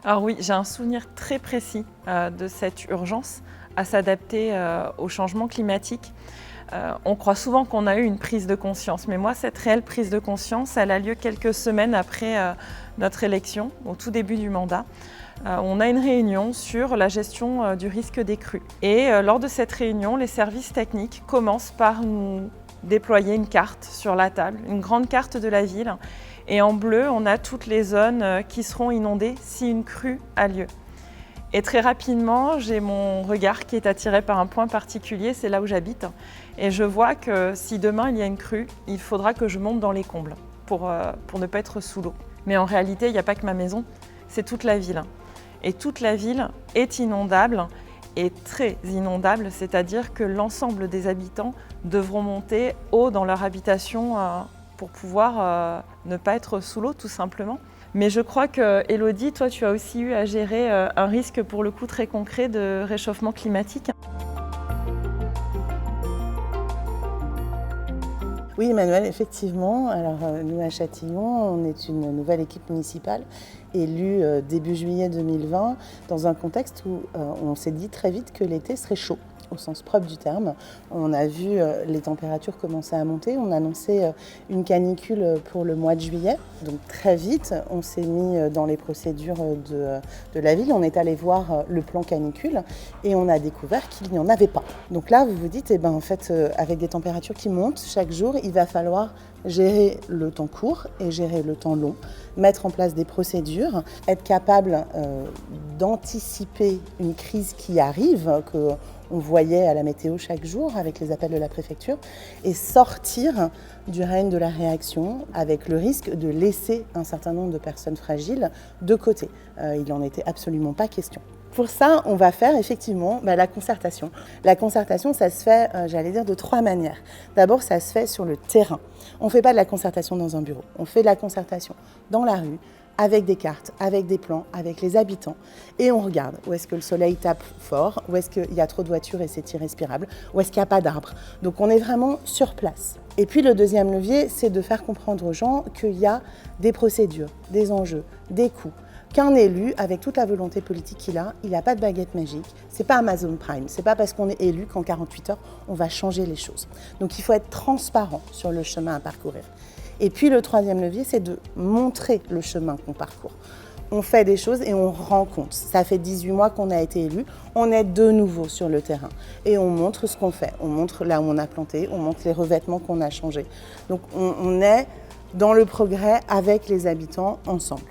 Alors oui, j'ai un souvenir très précis de cette urgence à s'adapter au changement climatique. On croit souvent qu'on a eu une prise de conscience, mais moi, cette réelle prise de conscience, elle a lieu quelques semaines après notre élection, au tout début du mandat. On a une réunion sur la gestion du risque des crues. Et lors de cette réunion, les services techniques commencent par nous déployer une carte sur la table, une grande carte de la ville. Et en bleu, on a toutes les zones qui seront inondées si une crue a lieu. Et très rapidement, j'ai mon regard qui est attiré par un point particulier, c'est là où j'habite. Et je vois que si demain il y a une crue, il faudra que je monte dans les combles pour ne pas être sous l'eau. Mais en réalité, il n'y a pas que ma maison, c'est toute la ville. Et toute la ville est inondable et très inondable, c'est-à-dire que l'ensemble des habitants devront monter haut dans leur habitation pour pouvoir ne pas être sous l'eau tout simplement. Mais je crois que, Élodie, toi tu as aussi eu à gérer un risque pour le coup très concret de réchauffement climatique. Oui, Emmanuel, effectivement. Alors, nous, à Châtillon, on est une nouvelle équipe municipale élue début juillet 2020 dans un contexte où on s'est dit très vite que l'été serait chaud, au sens propre du terme. On a vu les températures commencer à monter. On a annoncé une canicule pour le mois de juillet. Donc très vite, on s'est mis dans les procédures de la ville. On est allé voir le plan canicule et on a découvert qu'il n'y en avait pas. Donc là, vous vous dites, en fait, avec des températures qui montent chaque jour, il va falloir gérer le temps court et gérer le temps long, mettre en place des procédures, être capable d'anticiper une crise qui arrive, qu'on voyait à la météo chaque jour avec les appels de la préfecture, et sortir du règne de la réaction avec le risque de laisser un certain nombre de personnes fragiles de côté. Il n'en était absolument pas question. Pour ça, on va faire effectivement la concertation. La concertation, ça se fait, j'allais dire, de 3 manières. D'abord, ça se fait sur le terrain. On ne fait pas de la concertation dans un bureau. On fait de la concertation dans la rue, avec des cartes, avec des plans, avec les habitants. Et on regarde où est-ce que le soleil tape fort, où est-ce qu'il y a trop de voitures et c'est irrespirable, où est-ce qu'il n'y a pas d'arbres. Donc on est vraiment sur place. Et puis le deuxième levier, c'est de faire comprendre aux gens qu'il y a des procédures, des enjeux, des coûts. Qu'un élu, avec toute la volonté politique qu'il a, il n'a pas de baguette magique. C'est pas Amazon Prime. C'est pas parce qu'on est élu qu'en 48 heures, on va changer les choses. Donc il faut être transparent sur le chemin à parcourir. Et puis le troisième levier, c'est de montrer le chemin qu'on parcourt. On fait des choses et on rend compte. Ça fait 18 mois qu'on a été élu, on est de nouveau sur le terrain. Et on montre ce qu'on fait. On montre là où on a planté, on montre les revêtements qu'on a changés. Donc on est dans le progrès avec les habitants ensemble.